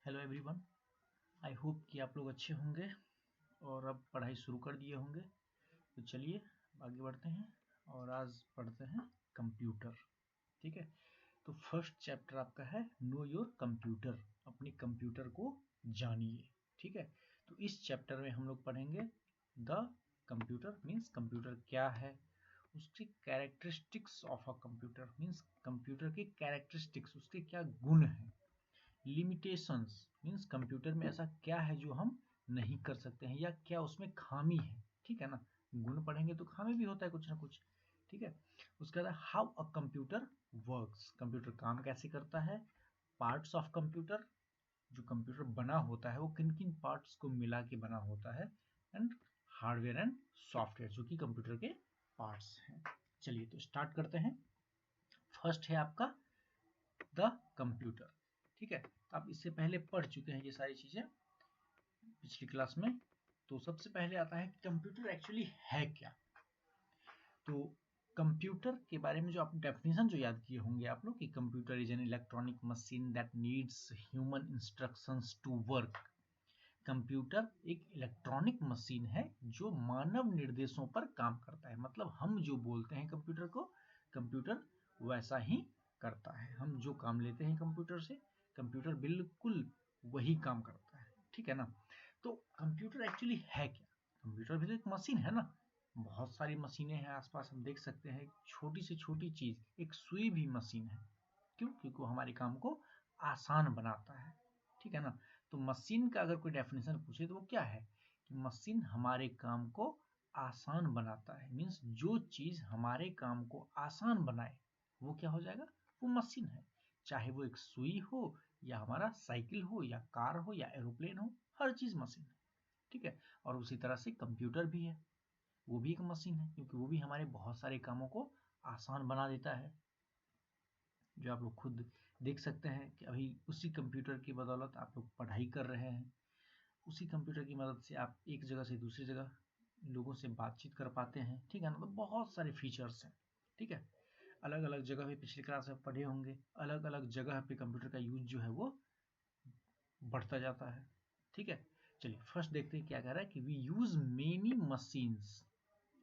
Hello everyone. I hope कि आप लोग अच्छे होंगे और अब पढ़ाई शुरू कर दिए होंगे। तो चलिए आगे बढ़ते हैं और आज पढ़ते हैं कंप्यूटर। ठीक है, तो फर्स्ट चैप्टर आपका है नो योर कंप्यूटर, अपनी कंप्यूटर को जानिए। ठीक है, तो इस चैप्टर में हम लोग पढ़ेंगे द कंप्यूटर मीन्स कंप्यूटर क्या है, उसकी characteristics of a computer means computer के कैरेक्टरिस्टिक्स, उसके क्या गुण हैं। लिमिटेशंस मीन्स कंप्यूटर में ऐसा क्या है जो हम नहीं कर सकते हैं या क्या उसमें खामी है। ठीक है ना, गुण पढ़ेंगे तो खामी भी होता है कुछ ना कुछ। ठीक है, उसके बाद how a computer works, computer काम कैसे करता है। पार्ट्स ऑफ कंप्यूटर, जो कंप्यूटर बना होता है वो किन किन पार्ट्स को मिला के बना होता है। एंड हार्डवेयर एंड सॉफ्टवेयर, जो कि कंप्यूटर के पार्ट्स हैं। चलिए तो स्टार्ट करते हैं। फर्स्ट है आपका द कंप्यूटर। ठीक है, आप इससे पहले पढ़ चुके हैं ये सारी चीजें पिछली क्लास में। तो सबसे पहले आता है कंप्यूटर एक्चुअली है क्या। तो कंप्यूटर के बारे में जो आप डेफिनेशन जो याद किए होंगे आप लोग कि computer is an electronic machine that needs human instructions to work. Computer एक इलेक्ट्रॉनिक मशीन है जो मानव निर्देशों पर काम करता है। मतलब हम जो बोलते हैं कंप्यूटर को, कंप्यूटर वैसा ही करता है। हम जो काम लेते हैं कंप्यूटर से, कंप्यूटर बिल्कुल वही काम करता है। ठीक है ना, तो कंप्यूटर एक्चुअली है क्या। कंप्यूटर भी तो एक मशीन है ना, बहुत सारी मशीनें हैं आसपास, हम देख सकते हैं छोटी से छोटी चीज, एक सुई भी मशीन है। क्यों? क्योंकि वो हमारे काम को आसान बनाता है। ठीक है ना, तो मशीन का अगर कोई डेफिनेशन पूछे तो वो क्या है कि मशीन हमारे काम को आसान बनाता है। मीन्स जो चीज हमारे काम को आसान बनाए वो क्या हो जाएगा, वो मशीन है। चाहे वो एक सुई हो या हमारा साइकिल हो या कार हो या एरोप्लेन हो, हर चीज मशीन है। ठीक है, और उसी तरह से कंप्यूटर भी है, वो भी एक मशीन है क्योंकि वो भी हमारे बहुत सारे कामों को आसान बना देता है। जो आप लोग खुद देख सकते हैं कि अभी उसी कंप्यूटर की बदौलत आप लोग पढ़ाई कर रहे हैं। उसी कंप्यूटर की मदद से आप एक जगह से दूसरी जगह लोगों से बातचीत कर पाते हैं। ठीक है ना, तो बहुत सारे फीचर्स हैं। ठीक है, अलग अलग जगह पे पिछली क्लास में पढ़े होंगे, अलग अलग जगह पे कंप्यूटर का यूज जो है वो बढ़ता जाता है। ठीक है, चलिए फर्स्ट देखते हैं क्या कह रहा है कि वी यूज मेनी मशीन्स,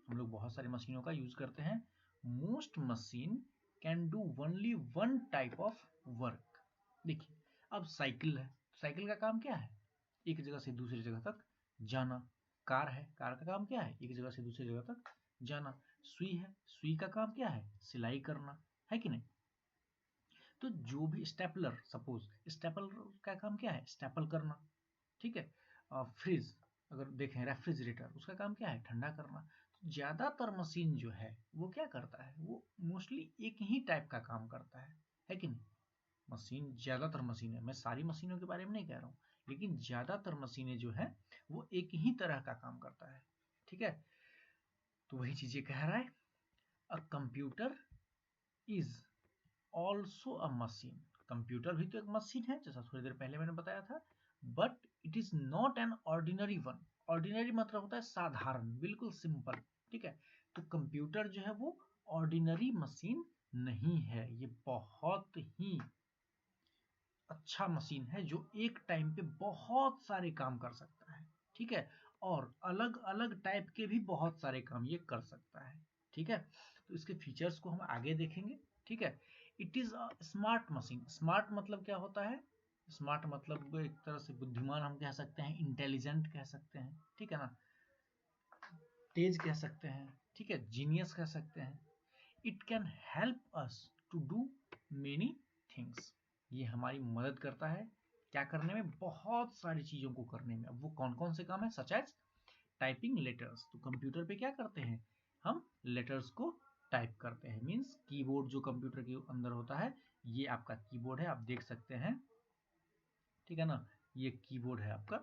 हम लोग बहुत सारी मशीनों का यूज करते हैं। Most machine can do only one type of work. देखिए, अब साइकिल है, साइकिल का काम क्या है, एक जगह से दूसरी जगह तक जाना। कार है, कार का काम क्या है, एक जगह से दूसरी जगह तक जाना। सुई है, सुई का काम क्या है, सिलाई करना, है कि नहीं। तो जो भी स्टेपलर, सपोज स्टेपलर का काम क्या है, स्टेपल करना। ठीक है, फ्रिज अगर देखें, रेफ्रिजरेटर, उसका काम क्या है, ठंडा करना। तो ज्यादातर मशीन जो है वो क्या करता है, वो मोस्टली एक ही टाइप का काम करता है कि नहीं। मशीन, ज्यादातर मशीनें, मैं सारी मशीनों के बारे में नहीं कह रहा हूँ, लेकिन ज्यादातर मशीनें जो है वो एक ही तरह का काम करता है। ठीक है, तो वही चीजें कह रहा है, a computer is also a machine. Computer भी तो एक मशीन है, जैसा थोड़ी देर पहले मैंने बताया था, but it is not an ordinary one. Ordinary मतलब होता है साधारण, बिल्कुल सिंपल। ठीक है, तो कंप्यूटर जो है वो ऑर्डिनरी मशीन नहीं है, ये बहुत ही अच्छा मशीन है जो एक टाइम पे बहुत सारे काम कर सकता है। ठीक है, और अलग अलग टाइप के भी बहुत सारे काम ये कर सकता है। ठीक है, तो इसके फीचर्स को हम आगे देखेंगे। ठीक है, it is a smart machine. Smart मतलब क्या होता है, स्मार्ट मतलब एक तरह से बुद्धिमान हम कह सकते हैं, इंटेलिजेंट कह सकते हैं। ठीक है ना, तेज कह सकते हैं। ठीक है, जीनियस कह सकते हैं। It can help us to do many things, ये हमारी मदद करता है क्या करने में, बहुत सारी चीजों को करने में। अब वो कौन कौन से काम है, सच एज टाइपिंग लेटर्स। तो कंप्यूटर पे क्या करते हैं, हम लेटर्स को टाइप करते हैं। मीन्स कीबोर्ड जो कंप्यूटर के अंदर होता है, ये आपका कीबोर्ड है, आप देख सकते हैं। ठीक है ना, ये कीबोर्ड है आपका।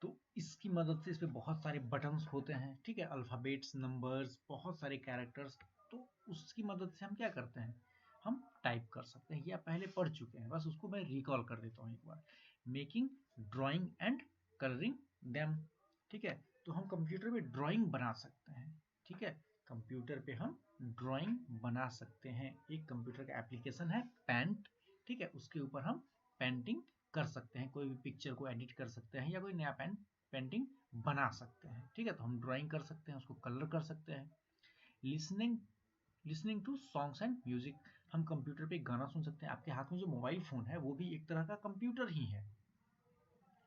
तो इसकी मदद से, इस पे बहुत सारे बटन्स होते हैं। ठीक है, अल्फाबेट्स, नंबर्स, बहुत सारे कैरेक्टर्स। तो उसकी मदद से हम क्या करते हैं, हम टाइप कर सकते हैं। ये आप पहले पढ़ चुके हैं, बस उसको मैं रिकॉल कर देता हूँ एक बार। Making, drawing and colouring them. ठीक है, तो हम कंप्यूटर पे ड्राइंग बना सकते हैं। ठीक है, कंप्यूटर पे हम ड्राइंग बना सकते हैं। एक कंप्यूटर का एप्लीकेशन है पेंट। ठीक है, उसके ऊपर हम पेंटिंग कर सकते हैं, कोई भी पिक्चर को एडिट कर सकते हैं या कोई नया पेंटिंग बना सकते हैं। ठीक है, तो हम ड्राइंग कर सकते हैं, उसको कलर कर सकते हैं। Listening to songs and music, हम कंप्यूटर पे गाना सुन सकते हैं। आपके हाथ में जो मोबाइल फोन है वो भी एक तरह का कंप्यूटर ही है।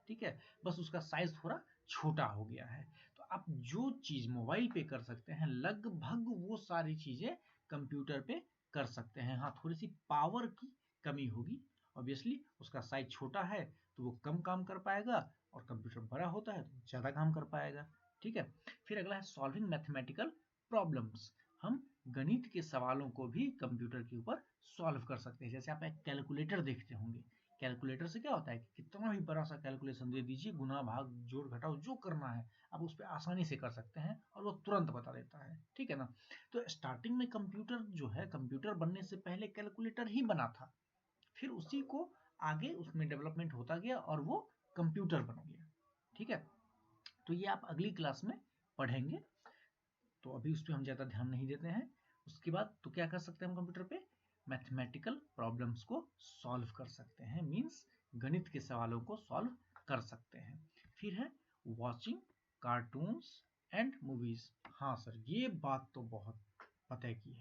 ठीक है, बस उसका साइज थोड़ा छोटा हो गया है। तो आप जो चीज मोबाइल पे कर सकते हैं लगभग वो सारी चीजें कंप्यूटर पे कर सकते हैं। हाँ, थोड़ी सी पावर की कमी होगी, ऑब्वियसली उसका साइज छोटा है तो वो कम काम कर पाएगा, और कंप्यूटर बड़ा होता है तो ज़्यादा काम कर पाएगा। ठीक है, फिर अगला है सॉल्विंग मैथमेटिकल प्रॉब्लम्स। हम गणित के सवालों को भी कंप्यूटर के ऊपर सॉल्व कर सकते हैं। जैसे आप एक कैलकुलेटर देखते होंगे, कैलकुलेटर से क्या होता है कि कितना भी बड़ा सा कैलकुलेशन दे दीजिए, गुना भाग जोड़ घटाव जो करना है आप उस पर आसानी से कर सकते हैं और वो तुरंत बता देता है। ठीक है ना, तो स्टार्टिंग में कंप्यूटर जो है, कंप्यूटर बनने से पहले कैलकुलेटर ही बना था, फिर उसी को आगे उसमें डेवलपमेंट होता गया और वो कंप्यूटर बन गया। ठीक है, तो ये आप अगली क्लास में पढ़ेंगे, तो अभी उस पर हम ज़्यादा ध्यान नहीं देते हैं। उसके बाद तो क्या कर सकते हैं हम कंप्यूटर पे, मैथमेटिकल प्रॉब्लम्स को सॉल्व कर सकते हैं, मीन्स गणित के सवालों को सॉल्व कर सकते हैं। फिर है वॉचिंग कार्टून्स एंड मूवीज। हाँ सर, ये बात तो बहुत पता की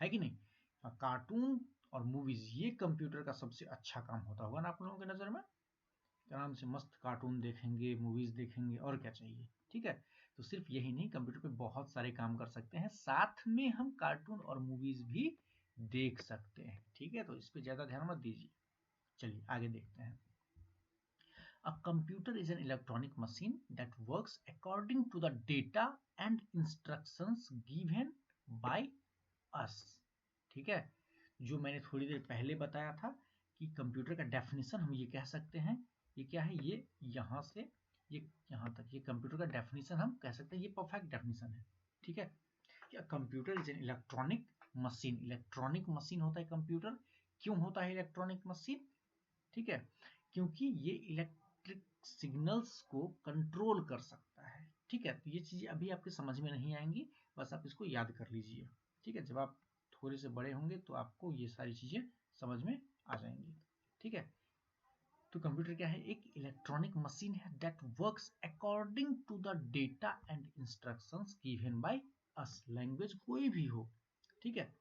है कि नहीं? कार्टून और मूवीज ये कंप्यूटर का सबसे अच्छा काम होता होगा ना आप लोगों की नज़र में? आराम से मस्त कार्टून देखेंगे, मूवीज देखेंगे, और क्या चाहिए। ठीक है, तो सिर्फ यही नहीं, कंप्यूटर पे बहुत सारे काम कर सकते हैं, साथ में हम कार्टून और मूवीज भी देख सकते हैं। ठीक है, तो इस पे ज्यादा ध्यान मत दीजिए। चलिए आगे देखते हैं। A computer is an electronic machine that works according to the data and instructions given by us। ठीक है, जो मैंने थोड़ी देर पहले बताया था कि कंप्यूटर का डेफिनेशन हम ये कह सकते हैं, ये क्या है, ये यहाँ से ये यहाँ तक, ये कंप्यूटर का डेफिनेशन हम कह सकते हैं, ये परफेक्ट डेफिनेशन है। ठीक है, क्या computer is an electronic machine. Electronic machine होता है कंप्यूटर। क्यों होता है इलेक्ट्रॉनिक मशीन? ठीक है, क्योंकि ये इलेक्ट्रिक सिग्नल्स को कंट्रोल कर सकता है। ठीक है, तो ये चीज़ें अभी आपके समझ में नहीं आएंगी, बस आप इसको याद कर लीजिए। ठीक है, जब आप थोड़े से बड़े होंगे तो आपको ये सारी चीज़ें समझ में आ जाएंगी। ठीक है, तो कंप्यूटर क्या है, एक इलेक्ट्रॉनिक मशीन है that works according to the data and instructions given by us. Language कोई भी हो, ठीक है,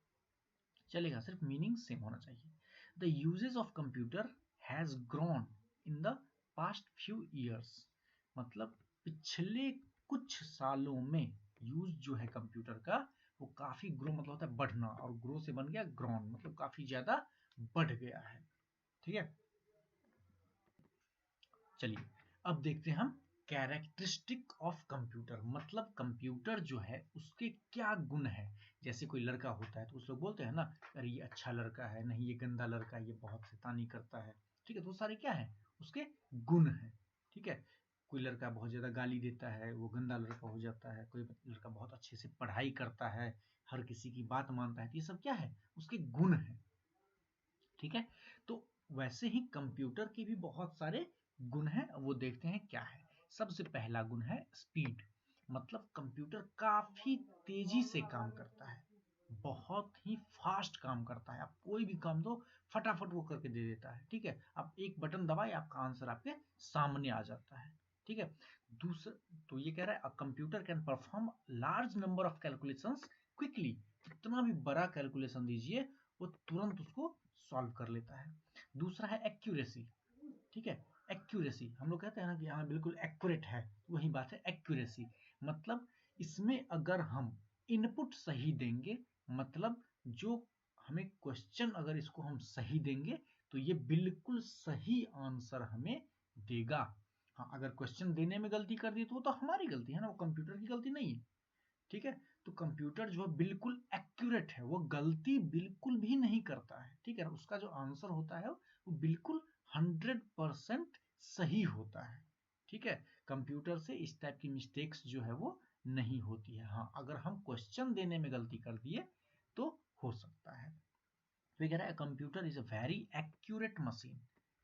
चलेगा, सिर्फ मीनिंग सेम होना चाहिए। The uses of computer has grown in the past few years. मतलब पिछले कुछ सालों में यूज जो है कंप्यूटर का वो काफी ग्रो, मतलब होता है बढ़ना, और ग्रो से बन गया ग्रोन, मतलब काफी ज्यादा बढ़ गया है। ठीक है, चलिए अब देखते हैं हम कैरेक्टरिस्टिक ऑफ कंप्यूटर, मतलब कंप्यूटर जो है उसके क्या गुण है। जैसे कोई लड़का होता है तो उस लोग बोलते हैं ना, अरे ये अच्छा लड़का है, नहीं ये गंदा लड़का है, ये बहुत शैतानी करता है। ठीक है, तो वो सारे क्या है, उसके गुण है। ठीक है, कोई लड़का बहुत ज्यादा गाली देता है, वो गंदा लड़का हो जाता है। कोई लड़का बहुत अच्छे से पढ़ाई करता है, हर किसी की बात मानता है, तो ये सब क्या है, उसके गुण है। ठीक है, तो वैसे ही कंप्यूटर के भी बहुत सारे गुण हैं, वो देखते हैं क्या है। सबसे पहला गुण है स्पीड, मतलब कंप्यूटर काफी तेजी से काम करता है, बहुत ही फास्ट काम करता है। आप कोई भी काम दो फटाफट वो करके दे देता है। ठीक है, आप एक बटन दबाए आपका आंसर आपके सामने आ जाता है। ठीक है, दूसरा तो ये कह रहा है computer can perform large number of calculations quickly. कितना भी बड़ा कैलकुलेशन दीजिए वो तुरंत उसको सॉल्व कर लेता है। दूसरा है एक्यूरेसी। ठीक है, एक्यूरेसी हम लोग कहते हैं ना कि हाँ बिल्कुल एक्यूरेट है, वही बात है एक्यूरेसी। मतलब इसमें अगर हम इनपुट सही देंगे, मतलब जो हमें क्वेश्चन अगर इसको हम सही देंगे तो ये बिल्कुल सही आंसर हमें देगा। हाँ, अगर क्वेश्चन देने में गलती कर दी तो वो तो हमारी गलती है ना, वो कंप्यूटर की गलती नहीं है। ठीक है, तो कंप्यूटर जो है बिल्कुल एक्यूरेट है, वो गलती बिल्कुल भी नहीं करता है। ठीक है, उसका जो आंसर होता है वो बिल्कुल 100% सही होता है। ठीक है, कंप्यूटर से इस टाइप की मिस्टेक्स जो है वो नहीं होती है। हाँ, अगर हम क्वेश्चन देने में गलती कर दिए तो हो सकता है। तो कह रहा है computer is a very accurate machine.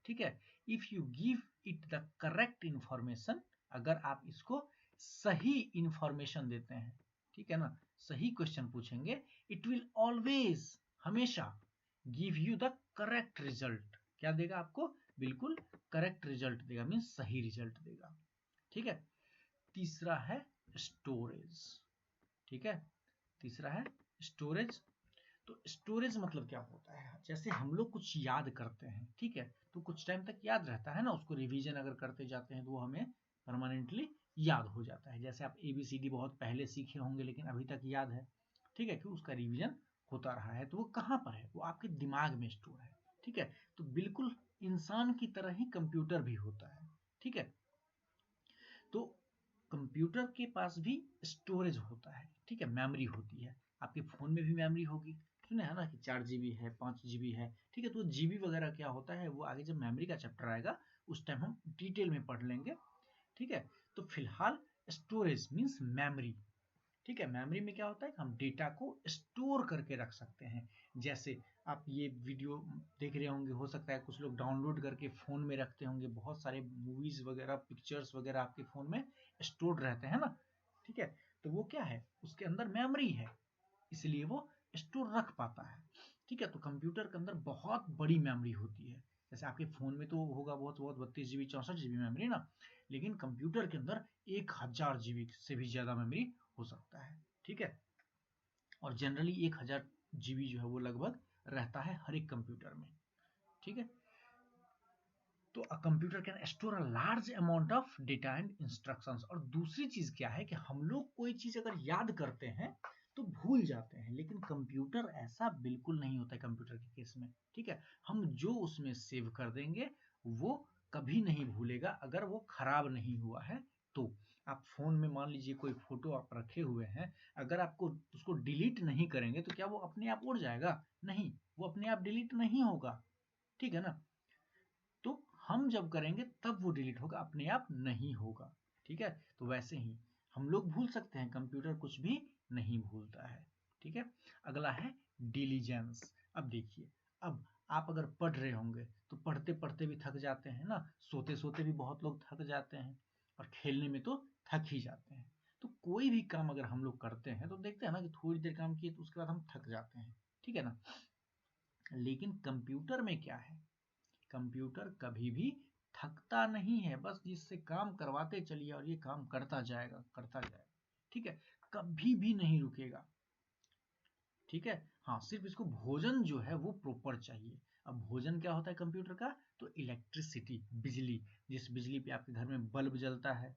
ठीक है, if you give it the correct information, अगर आप इसको सही इंफॉर्मेशन देते हैं, ठीक है ना, सही क्वेश्चन पूछेंगे, इट विल ऑलवेज, हमेशा give you the correct result. क्या देगा आपको, बिल्कुल करेक्ट रिजल्ट देगा, मीन्स सही रिजल्ट देगा। ठीक है, तीसरा है स्टोरेज। ठीक है, तीसरा है स्टोरेज। तो स्टोरेज मतलब क्या होता है, जैसे हम लोग कुछ याद करते हैं, ठीक है, तो कुछ टाइम तक याद रहता है ना, उसको रिवीजन अगर करते जाते हैं तो वो हमें परमानेंटली याद हो जाता है। जैसे आप ABCD बहुत पहले सीखे होंगे लेकिन अभी तक याद है, ठीक है, कि उसका रिवीजन होता रहा है, तो वो कहाँ पर है, वो आपके दिमाग में स्टोर है। ठीक है, तो बिल्कुल इंसान की तरह ही कंप्यूटर भी होता है। ठीक है, तो कंप्यूटर के पास भी स्टोरेज होता है, ठीक है, मेमोरी होती है। आपके फ़ोन में भी मेमोरी होगी, सुने है ना कि 4 GB है, 5 GB है, ठीक है, तो GB वगैरह क्या होता है वो आगे जब मेमोरी का चैप्टर आएगा उस टाइम हम डिटेल में पढ़ लेंगे। ठीक है, तो फिलहाल स्टोरेज मीन्स मेमोरी। ठीक है, मेमोरी में क्या होता है कि हम डेटा को स्टोर करके रख सकते हैं। जैसे आप ये वीडियो देख रहे होंगे, हो सकता है कुछ लोग डाउनलोड करके फ़ोन में रखते होंगे, बहुत सारे मूवीज़ वगैरह, पिक्चर्स वगैरह आपके फ़ोन में स्टोर रहते हैं ना। ठीक है, तो वो क्या है, उसके अंदर मेमोरी है, इसलिए वो स्टोर रख पाता है। ठीक है, तो कंप्यूटर के अंदर बहुत बड़ी मेमोरी होती है। जैसे आपके फ़ोन में तो होगा बहुत बहुत 32 GB 64 GB मेमोरी ना, लेकिन कंप्यूटर के अंदर 1000 GB से भी ज़्यादा मेमोरी हो सकता है। ठीक है, और जनरली 1000 GB जो है वो लगभग रहता है हर एक कंप्यूटर में। ठीक है, तो a computer can store a large amount of data and instructions. और दूसरी चीज क्या है कि हम लोग कोई चीज अगर याद करते हैं तो भूल जाते हैं, लेकिन कंप्यूटर ऐसा बिल्कुल नहीं होता है कंप्यूटर के केस में। ठीक है, हम जो उसमें सेव कर देंगे वो कभी नहीं भूलेगा, अगर वो खराब नहीं हुआ है तो। आप फोन में मान लीजिए कोई फोटो आप रखे हुए हैं, अगर आपको उसको डिलीट नहीं करेंगे तो क्या वो अपने आप उड़ जाएगा? नहीं, वो अपने आप डिलीट नहीं होगा। ठीक है ना, तो हम जब करेंगे तब वो डिलीट होगा, अपने आप नहीं होगा। ठीक है, तो वैसे ही हम लोग भूल सकते हैं, कंप्यूटर कुछ भी नहीं भूलता है। ठीक है, अगला है डिलीजेंस। अब देखिए, अब आप अगर पढ़ रहे होंगे तो पढ़ते पढ़ते भी थक जाते हैं ना, सोते सोते भी बहुत लोग थक जाते हैं, और खेलने में तो थक ही जाते हैं। तो कोई भी काम अगर हम लोग करते हैं तो देखते हैं ना कि थोड़ी देर काम किए तो उसके बाद हम थक जाते हैं। ठीक है ना, लेकिन कंप्यूटर में क्या है, कंप्यूटर कभी भी थकता नहीं है, बस जिससे काम करवाते चलिए और ये काम करता जाएगा करता जाएगा। ठीक है, कभी भी नहीं रुकेगा। ठीक है, हाँ, सिर्फ इसको भोजन जो है वो प्रॉपर चाहिए। अब भोजन क्या होता है कंप्यूटर का, तो इलेक्ट्रिसिटी, बिजली, जिस बिजली पे आपके घर में बल्ब जलता है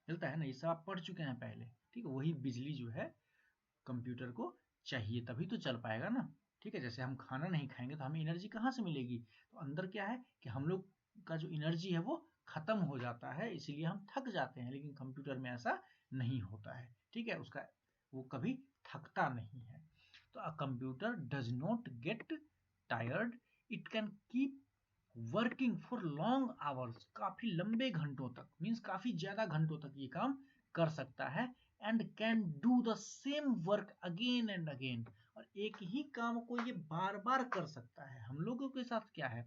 ना, ये सब आप पढ़ चुके हैं पहले। ठीक है, वही बिजली जो है कंप्यूटर को चाहिए, तभी तो चल पाएगा ना। ठीक है, जैसे हम खाना नहीं खाएंगे तो हमें एनर्जी कहाँ से मिलेगी, तो अंदर क्या है कि हम लोग का जो एनर्जी है वो खत्म हो जाता है, इसीलिए हम थक जाते हैं, लेकिन कंप्यूटर में ऐसा नहीं होता है। ठीक है, उसका वो कभी थकता नहीं है। तो a computer does not get tired, it can keep working for long hours, काफी लंबे घंटों तक, मीन्स काफी ज्यादा घंटों तक ये काम कर सकता है। And can do the same work again and again, और एक ही काम को ये बार बार कर सकता है। हम लोगों के साथ क्या है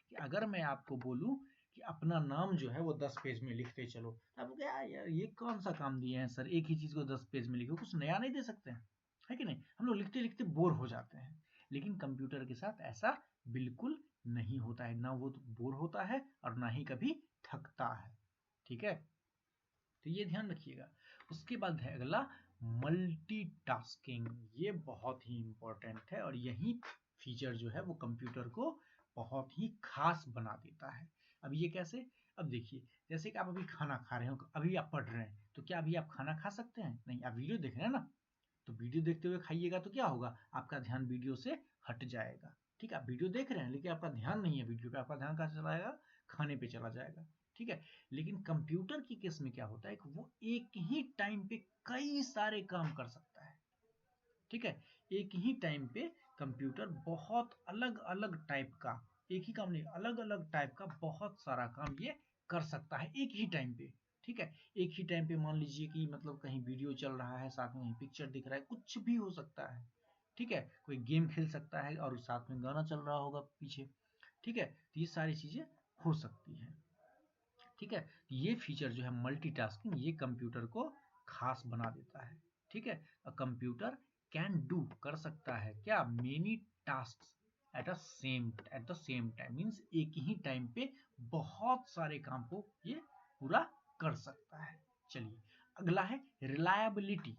कि अगर मैं आपको बोलूं कि अपना नाम जो है वो 10 पेज में लिखते चलो, अब क्या यार ये कौन सा काम दिए हैं सर, एक ही चीज को 10 पेज में लिखो, कुछ नया नहीं दे सकते हैं, है कि नहीं? हम लोग लिखते लिखते बोर हो जाते हैं, लेकिन कंप्यूटर के साथ ऐसा बिल्कुल नहीं होता है, ना वो तो बोर होता है और ना ही कभी थकता है। ठीक है, तो ये ध्यान रखिएगा। उसके बाद है अगला मल्टीटास्किंग। ये बहुत ही इंपॉर्टेंट है और यही फीचर जो है वो कंप्यूटर को बहुत ही खास बना देता है। अब ये कैसे, अब देखिए, जैसे कि आप अभी खाना खा रहे हो, अभी आप पढ़ रहे हैं, तो क्या अभी आप खाना खा सकते हैं? नहीं, आप वीडियो देख रहे हैं ना, तो वीडियो देखते हुए खाइएगा तो क्या होगा, आपका ध्यान वीडियो से हट जाएगा। ठीक है, आप वीडियो देख रहे हैं लेकिन आपका ध्यान नहीं है वीडियो पे, आपका ध्यान कहाँ चला जाएगा, खाने पे चला जाएगा। ठीक है, लेकिन कंप्यूटर की केस में क्या होता है कि वो एक ही टाइम पे कई सारे काम कर सकता है। ठीक है, एक ही टाइम पे कंप्यूटर बहुत अलग अलग टाइप का, एक ही काम नहीं, अलग अलग टाइप का बहुत सारा काम ये कर सकता है एक ही टाइम पे। ठीक है, एक ही टाइम पे मान लीजिए कि मतलब कहीं वीडियो चल रहा है, साथ में कहीं पिक्चर दिख रहा है, कुछ भी हो सकता है। ठीक है, कोई गेम खेल सकता है और साथ में गाना चल रहा होगा पीछे। ठीक है, तो ये सारी चीजें हो सकती हैं। ठीक है, ये फीचर जो है मल्टीटास्किंग, ये कंप्यूटर को खास बना देता है। ठीक है, कंप्यूटर कैन डू कर सकता है क्या, many task at the same time means एक ही टाइम पे बहुत सारे काम को ये पूरा कर सकता है। चलिए अगला है रिलायबिलिटी।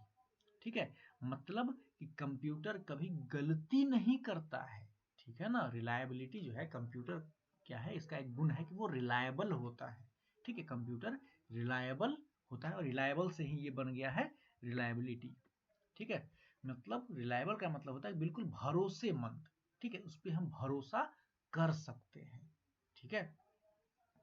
ठीक है, मतलब कि कंप्यूटर कभी गलती नहीं करता है। ठीक है ना, रिलायबिलिटी जो है कंप्यूटर क्या है, इसका एक गुण है कि वो रिलायबल होता है। ठीक है, कंप्यूटर रिलायबल होता है और रिलायबल से ही ये बन गया है रिलायबिलिटी। ठीक है, मतलब रिलायबल का मतलब होता है बिल्कुल भरोसेमंद। ठीक है, उस पर हम भरोसा कर सकते हैं। ठीक है,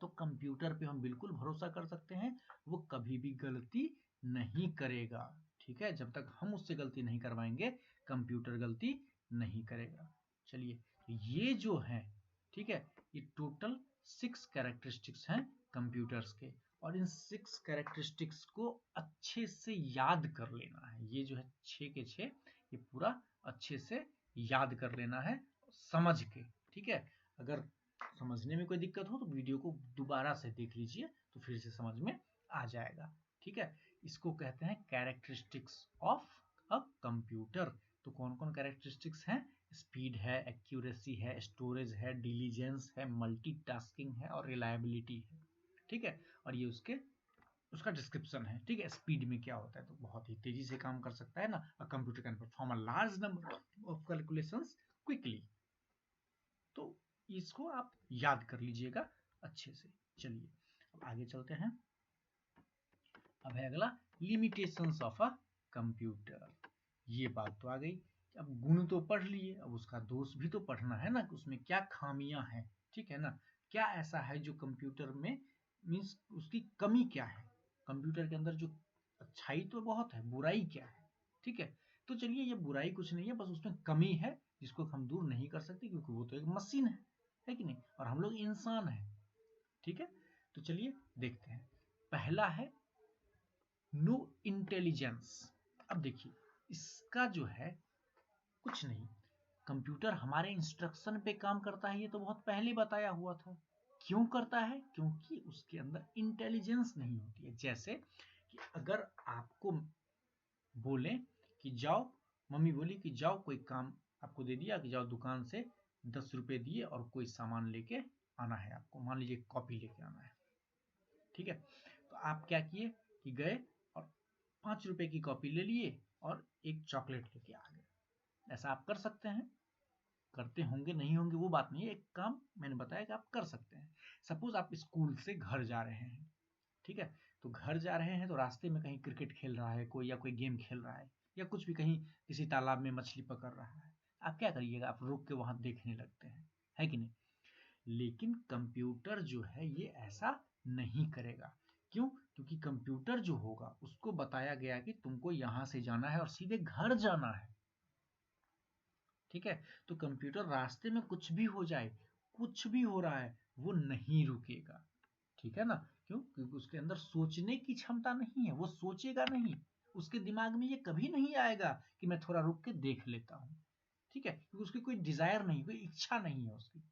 तो कंप्यूटर पे हम बिल्कुल भरोसा कर सकते हैं, वो कभी भी गलती नहीं करेगा। ठीक है, जब तक हम उससे गलती नहीं करवाएंगे कंप्यूटर गलती नहीं करेगा। चलिए ये जो है, ठीक है, ये टोटल 6 कैरेक्टरिस्टिक्स हैं कंप्यूटर्स के, और इन 6 कैरेक्टरिस्टिक्स को अच्छे से याद कर लेना है। ये जो है 6 के 6 ये पूरा अच्छे से याद कर लेना है समझ के। ठीक है, अगर समझने में कोई दिक्कत हो तो वीडियो को दोबारा से देख लीजिए तो फिर से समझ में आ जाएगा। ठीक है, इसको कहते हैं कैरेक्टरिस्टिक्स ऑफ अ कंप्यूटर। तो कौन कौन कैरेक्टरिस्टिक्स हैं? स्पीड है, एक्यूरेसी है, स्टोरेज है, डिलीजेंस है, मल्टीटास्किंग है और रिलायबिलिटी है। ठीक है, और ये उसका डिस्क्रिप्शन है। ठीक है, स्पीड में क्या होता है, तो बहुत ही तेजी से काम कर सकता है ना, a computer can perform a large number of calculations quickly. तो इसको आप याद कर लीजिएगा अच्छे से। चलिए अब आगे चलते हैं। अब है अगला लिमिटेशंस ऑफ अ कंप्यूटर। ये बात तो आ गई, अब गुण तो पढ़ लिए, अब उसका दोष भी तो पढ़ना है ना, कि उसमें क्या खामियां हैं। ठीक है ना, क्या ऐसा है जो कंप्यूटर में मीन्स उसकी कमी क्या है, कंप्यूटर के अंदर जो अच्छाई तो बहुत है, बुराई क्या है। ठीक है, तो चलिए ये बुराई कुछ नहीं है, बस उसमें कमी है जिसको हम दूर नहीं कर सकते, क्योंकि वो तो एक मशीन है कि नहीं, और हम लोग इंसान हैं। ठीक है, तो चलिए देखते हैं। पहला है नो इंटेलिजेंस। अब देखिए इसका जो है कुछ नहीं, कंप्यूटर हमारे इंस्ट्रक्शन पे काम करता है, ये तो बहुत पहले बताया हुआ था। क्यों करता है? क्योंकि उसके अंदर इंटेलिजेंस नहीं होती है। जैसे कि अगर आपको बोले कि जाओ, मम्मी बोली कि जाओ कोई काम आपको दे दिया कि जाओ दुकान से 10 रुपए दिए और कोई सामान लेके आना है आपको, मान लीजिए कॉपी लेके आना है। ठीक है, तो आप क्या किए कि गए और 5 रुपए की कॉपी ले लिए और एक चॉकलेट लेके आ गए। ऐसा आप कर सकते हैं, करते होंगे नहीं होंगे वो बात नहीं है, एक काम मैंने बताया कि आप कर सकते हैं। सपोज आप स्कूल से घर जा रहे हैं। ठीक है, तो घर जा रहे हैं तो रास्ते में कहीं क्रिकेट खेल रहा है कोई, या कोई गेम खेल रहा है, या कुछ भी, कहीं किसी तालाब में मछली पकड़ रहा है, आप क्या करिएगा? आप रुक के वहां देखने लगते हैं, है कि नहीं? लेकिन कंप्यूटर जो है ये ऐसा नहीं करेगा। क्यों? क्योंकि कंप्यूटर जो होगा उसको बताया गया कि तुमको यहां से जाना है और सीधे घर जाना है। ठीक है, तो कंप्यूटर रास्ते में कुछ भी हो जाए, कुछ भी हो रहा है, वो नहीं रुकेगा। ठीक है ना, क्यों? क्योंकि उसके अंदर सोचने की क्षमता नहीं है, वो सोचेगा नहीं, उसके दिमाग में ये कभी नहीं आएगा कि मैं थोड़ा रुक के देख लेता हूँ। ठीक है, क्योंकि उसकी कोई डिजायर नहीं, कोई इच्छा नहीं है उसकी।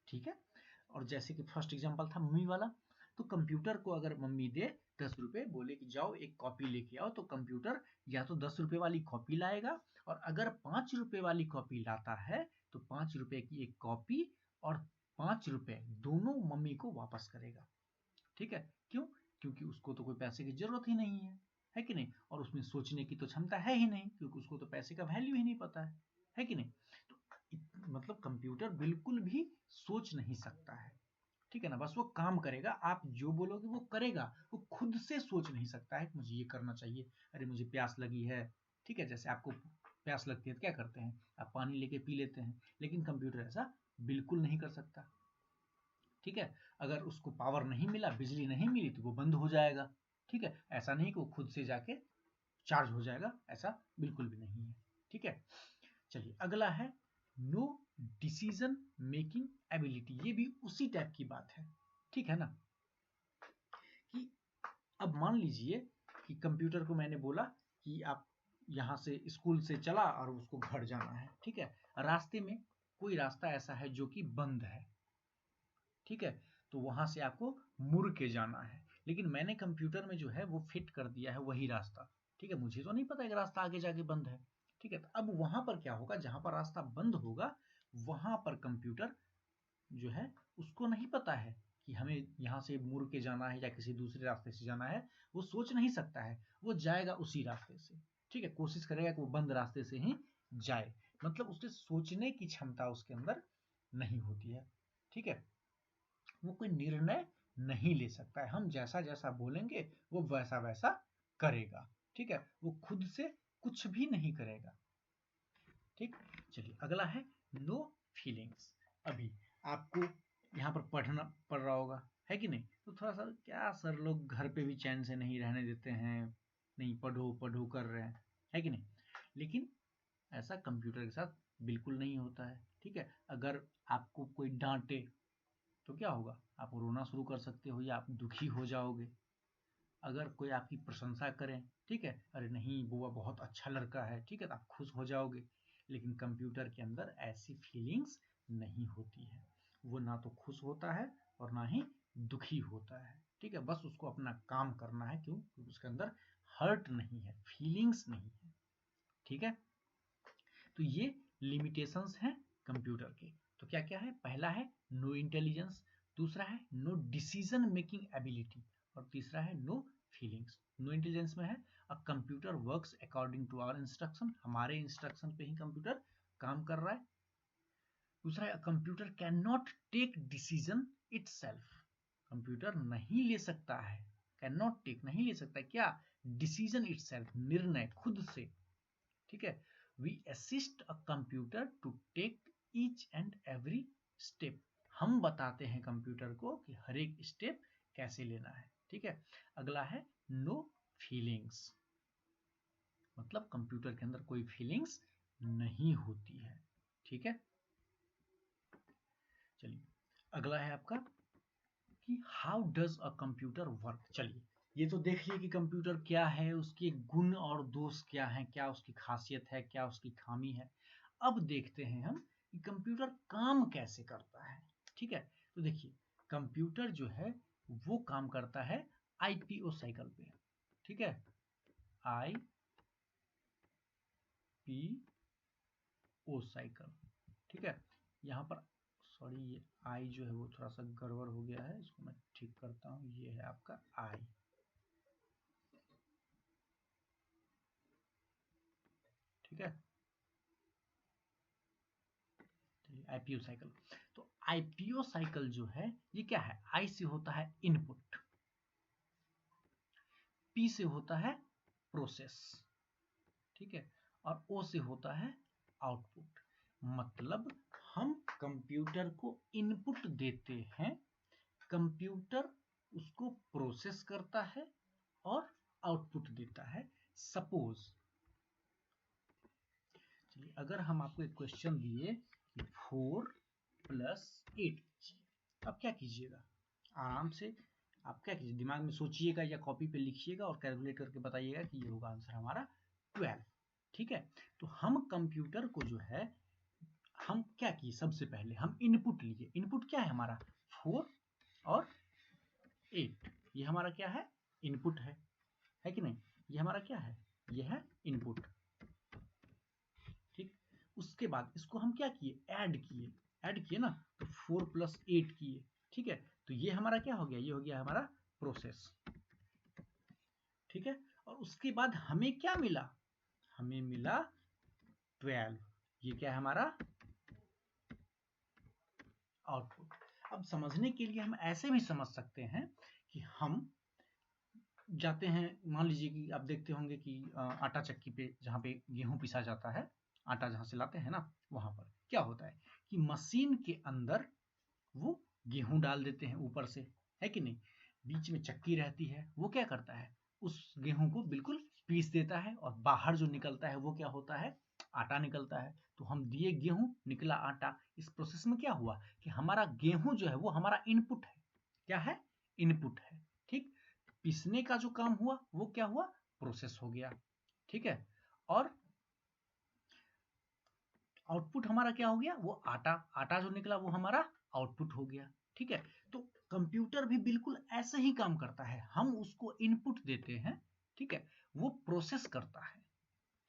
ठीक है, और जैसे कि फर्स्ट एग्जांपल था मम्मी वाला, तो कंप्यूटर को अगर मम्मी दे 10 रुपए, बोले कि जाओ एक कॉपी लेके आओ, तो कंप्यूटर या तो 10 रुपए वाली कॉपी लाएगा, और अगर 5 रुपए वाली कॉपी लाता है तो 5 रुपए की एक कॉपी और 5 रुपए दोनों मम्मी को वापस करेगा। ठीक है, क्यों? क्योंकि उसको तो कोई पैसे की जरूरत ही नहीं है कि नहीं, और उसमें सोचने की तो क्षमता है ही नहीं, क्योंकि उसको तो पैसे का वैल्यू ही नहीं पता है कि नहीं। तो मतलब कंप्यूटर बिल्कुल भी सोच नहीं सकता है। ठीक है ना, बस वो काम करेगा, आप जो बोलोगे वो करेगा, वो खुद से सोच नहीं सकता है कि मुझे ये करना चाहिए, अरे मुझे प्यास लगी है। ठीक है, जैसे आपको प्यास लगती है तो क्या करते हैं, आप पानी लेके पी लेते हैं, लेकिन कंप्यूटर ऐसा बिल्कुल नहीं कर सकता। ठीक है, अगर उसको पावर नहीं मिला, बिजली नहीं मिली, तो वो बंद हो जाएगा। ठीक है, ऐसा नहीं कि वो खुद से जाके चार्ज हो जाएगा, ऐसा बिल्कुल भी नहीं है। ठीक है, चलिए अगला है नो डिसीजन मेकिंग एबिलिटी। ये भी उसी टाइप की बात है। ठीक है ना, कि अब मान लीजिए कि कंप्यूटर को मैंने बोला कि आप यहाँ से स्कूल से चला और उसको घर जाना है। ठीक है, रास्ते में कोई रास्ता ऐसा है जो कि बंद है। ठीक है, तो वहां से आपको मुड़ के जाना है, लेकिन मैंने कंप्यूटर में जो है वो फिट कर दिया है वही रास्ता। ठीक है, मुझे तो नहीं पता है कि रास्ता आगे जाके बंद है। ठीक है, तो अब वहां पर क्या होगा, जहां पर रास्ता बंद होगा वहां पर कंप्यूटर जो है उसको नहीं पता है कि हमें यहाँ से मुड़ के जाना है या किसी दूसरे रास्ते से जाना है, वो सोच नहीं सकता है, वो जाएगा उसी रास्ते से, ठीक है, कोशिश करेगा कि वो बंद रास्ते से ही जाए, मतलब उसके सोचने की क्षमता उसके अंदर नहीं होती है, ठीक है, वो कोई निर्णय नहीं ले सकता है, हम जैसा जैसा बोलेंगे वो वैसा वैसा करेगा, ठीक है, वो खुद से कुछ भी नहीं करेगा, ठीक। चलिए अगला है नो फीलिंग्स। अभी आपको यहाँ पर पढ़ना पड़ रहा होगा, है कि नहीं, तो थोड़ा सा क्या सर लोग घर पे भी चैन से नहीं रहने देते हैं, नहीं पढ़ो पढ़ो कर रहे हैं, है कि नहीं, लेकिन ऐसा कंप्यूटर के साथ बिल्कुल नहीं होता है, ठीक है, अगर आपको कोई डांटे तो क्या होगा, आप रोना शुरू कर सकते हो या आप दुखी हो जाओगे, अगर कोई आपकी प्रशंसा करें, ठीक है, अरे नहीं बुआ बहुत अच्छा लड़का है, ठीक है, तो आप खुश हो जाओगे, लेकिन कंप्यूटर के अंदर ऐसी फीलिंग्स नहीं होती है, वो ना तो खुश होता है और ना ही दुखी होता है, ठीक है, बस उसको अपना काम करना है, क्यों, क्योंकि उसके अंदर हर्ट नहीं है, फीलिंग्स नहीं है, ठीक है, तो ये लिमिटेशंस हैं कंप्यूटर के। तो क्या क्या है, पहला है नो इंटेलिजेंस, दूसरा है नो डिसीजन मेकिंग एबिलिटी, और तीसरा है नो फीलिंग्स। नो इंटेलिजेंस में है a computer works according to our instruction, हमारे इंस्ट्रक्शन पे ही कंप्यूटर काम कर रहा है। दूसरा है computer can not take decision itself, computer नहीं ले सकता है, कैन नॉट टेक नहीं ले सकता क्या, डिसीजन इटसेल्फ, निर्णय खुद से, ठीक है, we assist a computer to take each and every step, हम बताते हैं कंप्यूटर को कि हर एक स्टेप कैसे लेना है, ठीक है। अगला है नो फीलिंग्स, मतलब कंप्यूटर के अंदर कोई फीलिंग्स नहीं होती है, ठीक है। चलिए अगला है आपका कि how does a computer work. चलिए ये तो देख लिए कि कंप्यूटर क्या है, उसके गुण और दोष क्या हैं, क्या उसकी खासियत है, क्या उसकी खामी है। अब देखते हैं हम कि कंप्यूटर काम कैसे करता है, ठीक है। तो देखिए कंप्यूटर जो है वो काम करता है आईपीओ साइकिल पे, ठीक है, आईपीओ साइकिल, ठीक है। यहाँ पर सॉरी ये आई जो है वो थोड़ा सा गड़बड़ हो गया है, इसको मैं ठीक करता हूँ, ये है आपका आई, ठीक है, आईपीओ साइकिल। तो आईपीओ साइकिल जो है ये क्या है, आई से होता है इनपुट, पी से होता है प्रोसेस, ठीक है, और ओ से होता है आउटपुट, मतलब हम कंप्यूटर को इनपुट देते हैं, कंप्यूटर उसको प्रोसेस करता है और आउटपुट देता है। सपोज चलिए अगर हम आपको एक क्वेश्चन दिए कि 4+8, अब क्या कीजिएगा, आराम से आप क्या कीजिए, दिमाग में सोचिएगा या कॉपी पे लिखिएगा और कैलकुलेट करके बताइएगा कि ये होगा आंसर हमारा 12, ठीक है। तो हम कंप्यूटर को जो है हम क्या किए, सबसे पहले हम इनपुट लिए, इनपुट क्या है हमारा 4 और 8, ये हमारा क्या है, इनपुट है कि नहीं, ये हमारा क्या है, ये है इनपुट, ठीक। उसके बाद इसको हम क्या किए, ऐड किए ना, तो 4+8 किए, ठीक है, तो ये हमारा क्या हो गया, ये हो गया हमारा प्रोसेस, ठीक है। और उसके बाद हमें क्या मिला, हमें मिला 12, ये क्या है हमारा आउटपुट। अब समझने के लिए हम ऐसे भी समझ सकते हैं कि हम जाते हैं, मान लीजिए कि आप देखते होंगे कि आटा चक्की पे जहाँ पे गेहूं पिसा जाता है, आटा जहाँ से लाते हैं ना, वहां पर क्या होता है कि मशीन के अंदर वो गेहूं डाल देते हैं ऊपर से, है कि नहीं, बीच में चक्की रहती है, वो क्या करता है उस गेहूं को बिल्कुल पीस देता है और बाहर जो निकलता है वो क्या होता है, आटा निकलता है। तो हम दिए गेहूं, निकला आटा, इस प्रोसेस में क्या हुआ कि हमारा गेहूं जो है वो हमारा इनपुट है, क्या है, इनपुट है, ठीक। पीसने का जो काम हुआ वो क्या हुआ, प्रोसेस हो गया, ठीक है। और आउटपुट हमारा क्या हो गया, वो आटा, आटा जो निकला वो हमारा आउटपुट हो गया, ठीक है। तो कंप्यूटर भी बिल्कुल ऐसे ही काम करता है, हम उसको इनपुट देते हैं, ठीक है, वो प्रोसेस करता है,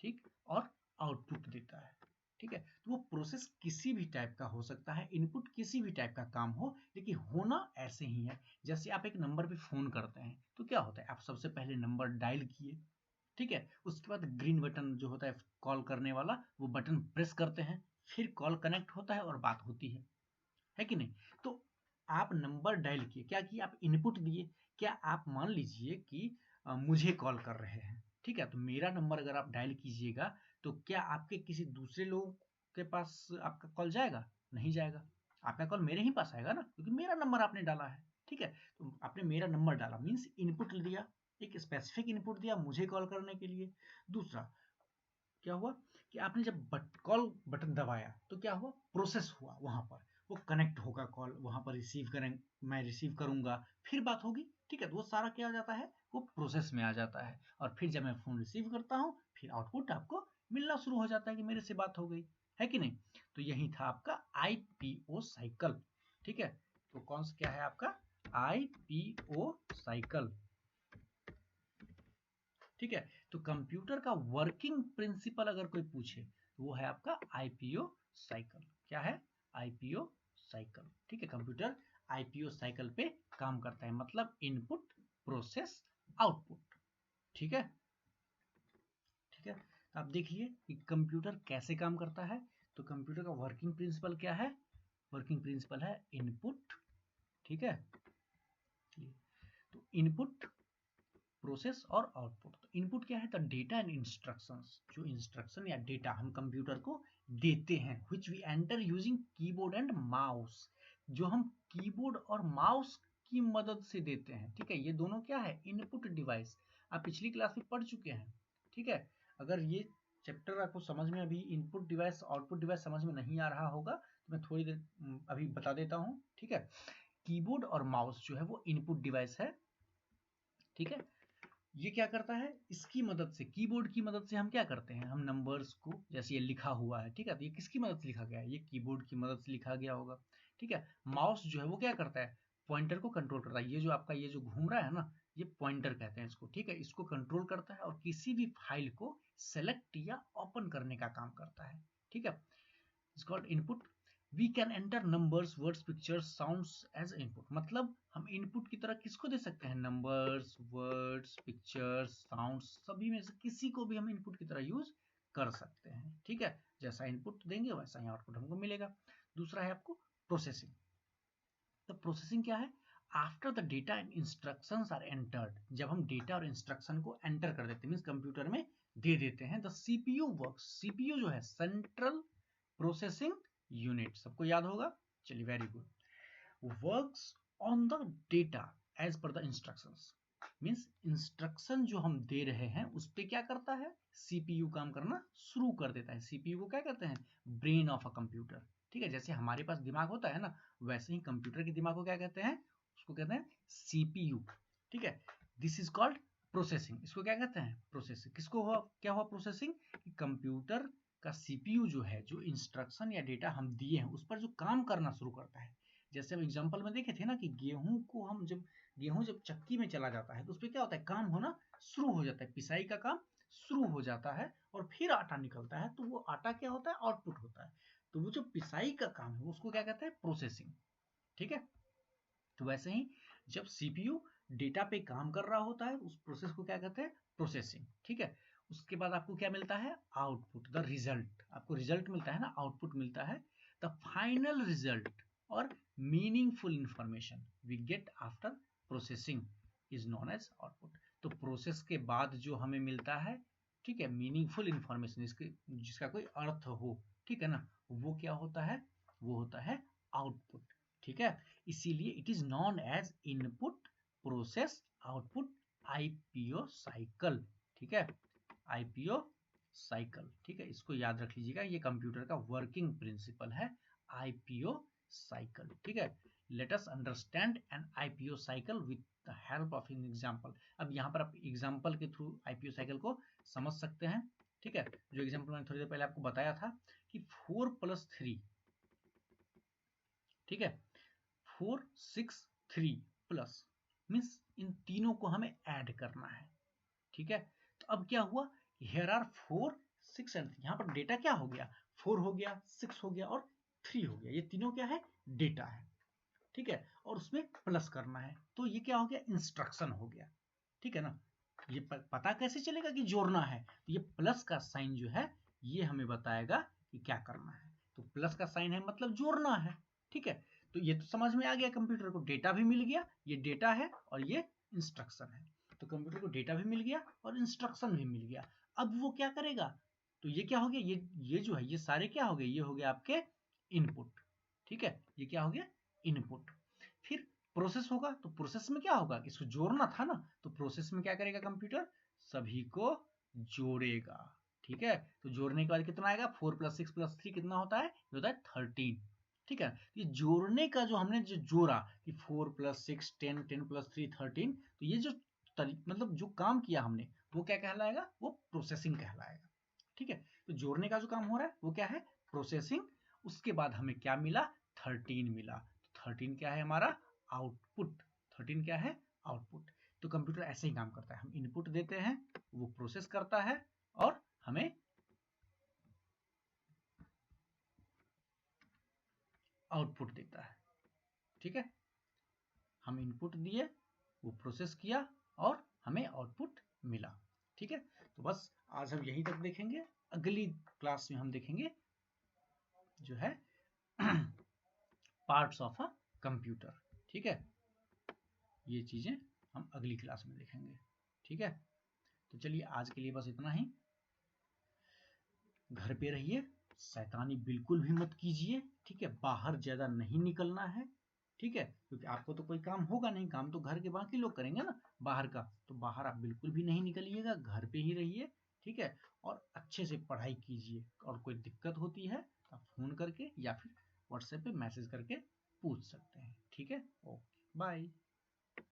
ठीक, और आउटपुट देता है, ठीक है। तो वो प्रोसेस किसी भी टाइप का हो सकता है, इनपुट किसी भी टाइप का काम हो, लेकिन होना ऐसे ही है। जैसे आप एक नंबर पे फोन करते हैं तो क्या होता है, आप सबसे पहले नंबर डायल किए, ठीक है, उसके बाद ग्रीन बटन जो होता है कॉल करने वाला, वो बटन प्रेस करते हैं, फिर कॉल कनेक्ट होता है और बात होती है कि नहीं। तो आप नंबर डायल किए, क्या किए, आप इनपुट दिए। क्या आप मान लीजिए कि मुझे कॉल कर रहे हैं, ठीक है, तो मेरा नंबर अगर आप डायल कीजिएगा तो क्या आपके किसी दूसरे लोग के पास आपका कॉल जाएगा? नहीं जाएगा। आपका कॉल मेरे ही पास आएगा ना, क्योंकि मेरा नंबर आपने डाला है, ठीक है। तो आपने मेरा नंबर डाला मीन्स इनपुट दिया, एक स्पेसिफिक इनपुट दिया मुझे कॉल करने के लिए। दूसरा क्या हुआ कि आपने जब कॉल बटन दबाया तो क्या हुआ, प्रोसेस हुआ, वहां पर वो कनेक्ट होगा कॉल, वहां पर रिसीव करें, मैं रिसीव करूंगा, फिर बात होगी, ठीक है। तो वो सारा क्या आ जाता है, वो प्रोसेस में आ जाता है। और फिर जब मैं फोन रिसीव करता हूँ, फिर आउटपुट आपको मिलना शुरू हो जाता है कि मेरे से बात हो गई, है कि नहीं। तो यही था आपका आईपीओ साइकिल, ठीक है। तो कौन सा क्या है आपका आईपीओ साइकिल, ठीक है। तो कंप्यूटर का वर्किंग प्रिंसिपल अगर कोई पूछे तो वो है आपका आईपीओ साइकिल। क्या है, आईपीओ साइकिल, ठीक है। कंप्यूटर आईपीओ साइकिल पे काम करता है, मतलब इनपुट प्रोसेस आउटपुट, ठीक है। ठीक है, तो आप देखिए कि कंप्यूटर कैसे काम करता है। तो कंप्यूटर का वर्किंग प्रिंसिपल क्या है, वर्किंग प्रिंसिपल है इनपुट, ठीक है। तो इनपुट प्रोसेस और आउटपुट। तो इनपुट क्या है, द डेटा एंड इंस्ट्रक्शंस, जो इंस्ट्रक्शन या डेटा हम कंप्यूटर को देते हैं, which we enter using keyboard and mouse, जो हम कीबोर्ड और माउस की मदद से देते हैं, ठीक है। ये दोनों क्या है, इनपुट डिवाइस। आप पिछली क्लास में पढ़ चुके हैं, ठीक है। अगर ये चैप्टर आपको समझ में अभी इनपुट डिवाइस आउटपुट डिवाइस समझ में नहीं आ रहा होगा तो मैं थोड़ी देर अभी बता देता हूँ, ठीक है। कीबोर्ड और माउस जो है वो इनपुट डिवाइस है, ठीक है। ये क्या करता है, इसकी मदद से, कीबोर्ड की मदद से हम क्या करते हैं, हम नंबर्स को, जैसे ये लिखा हुआ है, ठीक है, तो ये किसकी मदद से लिखा गया है, ये कीबोर्ड की मदद से लिखा गया होगा, ठीक है। माउस जो है वो क्या करता है, पॉइंटर को कंट्रोल करता है। ये जो आपका ये जो घूम रहा है ना, ये पॉइंटर कहते हैं इसको, ठीक है। इसको कंट्रोल करता है और किसी भी फाइल को सेलेक्ट या ओपन करने का काम करता है, ठीक है। It's called input. We can enter numbers, words, pictures, sounds as input, मतलब हम इनपुट की तरह किसको दे सकते हैं, नंबर्स, वर्ड्स, पिक्चर्स, साउंड्स, सभी में से किसी को भी हम इनपुट की तरह यूज कर सकते हैं, ठीक है। जैसा इनपुट देंगे वैसा ही आउटपुट हमको मिलेगा। दूसरा है आपको प्रोसेसिंग। तो प्रोसेसिंग क्या है, after the data and instructions are entered, जब हम डेटा और इंस्ट्रक्शन को एंटर कर देते हैं, मींस कंप्यूटर में दे देते हैं, द सीपीयू वर्क्स, सीपीयू जो है सेंट्रल प्रोसेसिंग यूनिट, सबको याद होगा, चलिए very good, works on the data as per the instructions, means instruction जो हम दे रहे हैं उस पे क्या करता है, सीपीयू काम करना शुरू कर देता है। सीपीयू को क्या कहते हैं, ब्रेन ऑफ अ कंप्यूटर, ठीक है। जैसे हमारे पास दिमाग होता है ना, वैसे ही कंप्यूटर के दिमाग को क्या कहते हैं, उसको कहते हैं सीपीयू, ठीक है। दिस इज कॉल्ड प्रोसेसिंग, इसको क्या कहते हैं, प्रोसेसिंग। किसको हुआ, क्या हुआ प्रोसेसिंग, कंप्यूटर का सीपीयू जो है, जो इंस्ट्रक्शन या डेटा हम दिए हैं उस पर जो काम करना शुरू करता है। जैसे हम एग्जांपल में देखे थे ना कि गेहूं को हम जब गेहूं जब चक्की में चला जाता है तो उस पर क्या होता है, काम होना शुरू हो जाता है, पिसाई का काम शुरू हो जाता है और फिर आटा निकलता है, तो वो आटा क्या होता है, आउटपुट होता है। तो वो जो पिसाई का काम है उसको क्या कहते हैं, प्रोसेसिंग, ठीक है। तो वैसे ही जब सीपीयू डेटा पे काम कर रहा होता है उस प्रोसेस को क्या कहते हैं, प्रोसेसिंग, ठीक है। उसके बाद आपको क्या मिलता है, आउटपुट, द रिजल्ट, आपको रिजल्ट मिलता है ना, आउटपुट मिलता है, द फाइनल रिजल्ट और meaningful information we get after processing is known as output. तो प्रोसेस के बाद जो हमें मिलता है, ठीक है, मीनिंगफुल इंफॉर्मेशन, जिसका कोई अर्थ हो, ठीक है ना, वो क्या होता है, वो होता है आउटपुट, ठीक है। इसीलिए it is known as input process output IPO cycle, ठीक है, आईपीओ साइकिल, ठीक है। इसको याद रख लीजिएगा, ये कंप्यूटर का वर्किंग प्रिंसिपल है, आईपीओ साइकिल, ठीक है। Let us understand N IPO cycle with the help of an example. अब यहाँ पर आप एग्जांपल के थ्रू आईपीओ साइकिल को समझ सकते हैं, ठीक है। जो एग्जांपल मैंने थोड़ी देर पहले आपको बताया था कि 4+3, ठीक है, 4 6 3 प्लस, मीन्स इन तीनों को हमें ऐड करना है, ठीक है। तो अब क्या हुआ, हियर आर 4 6 एंड यहाँ पर डेटा क्या हो गया, 4 हो गया, 6 हो गया और 3 हो गया। ये तीनों क्या है, डेटा है, ठीक है, और उसमें प्लस करना है, तो ये क्या हो गया, इंस्ट्रक्शन हो गया, ठीक है ना। ये पता कैसे चलेगा कि जोड़ना है, तो ये प्लस का साइन जो है ये हमें बताएगा कि क्या करना है। तो प्लस का साइन है मतलब जोड़ना है, ठीक है। तो ये तो समझ में आ गया, कंप्यूटर को डेटा भी मिल गया, ये डेटा है और ये इंस्ट्रक्शन है। तो कंप्यूटर को डेटा भी मिल गया और इंस्ट्रक्शन भी मिल गया। अब वो क्या करेगा, तो ये क्या हो गया, ये जो है ये सारे क्या हो गए, ये हो गया आपके इनपुट, ठीक है, ये क्या हो गया, इनपुट। फिर प्रोसेस होगा, तो प्रोसेस में क्या होगा, इसको जोड़ना था ना, तो प्रोसेस में क्या करेगा कंप्यूटर, सभी को जोड़ेगा, ठीक है। तो जोड़ने के बाद कितना आएगा, 4 + 6 + 3 कितना होता है, ये होता है 13, ठीक है। ये जोड़ने का जो हमने जो जोड़ा कि 4 + 6 10 10 + 3 13, तो ये जो मतलब जो काम किया हमने वो क्या कहलाएगा, वो प्रोसेसिंग कहलाएगा, ठीक है। तो जोड़ने का जो काम हो रहा है वो क्या है, प्रोसेसिंग। उसके बाद हमें क्या मिला, 13 मिला। तो 13 क्या है हमारा, आउटपुट। 13 क्या है, आउटपुट। तो कंप्यूटर ऐसे ही काम करता है, हम इनपुट देते हैं, वो प्रोसेस करता है और हमें आउटपुट देता है, ठीक है। हम इनपुट दिए, वो प्रोसेस किया और हमें आउटपुट मिला, ठीक है। तो बस आज हम यहीं तक देखेंगे, अगली क्लास में हम देखेंगे जो है पार्ट्स ऑफ अ कंप्यूटर, ठीक है। ये चीजें हम अगली क्लास में देखेंगे, ठीक है। तो चलिए आज के लिए बस इतना ही। घर पे रहिए, शैतानी बिल्कुल भी मत कीजिए, ठीक है, बाहर ज्यादा नहीं निकलना है, ठीक है, क्योंकि आपको तो कोई काम होगा नहीं, काम तो घर के बाकी लोग करेंगे ना बाहर का, तो बाहर आप बिल्कुल भी नहीं निकलिएगा, घर पे ही रहिए, ठीक है। और अच्छे से पढ़ाई कीजिए, और कोई दिक्कत होती है तो आप फोन करके या फिर व्हाट्सएप पे मैसेज करके पूछ सकते हैं, ठीक है। Okay, bye.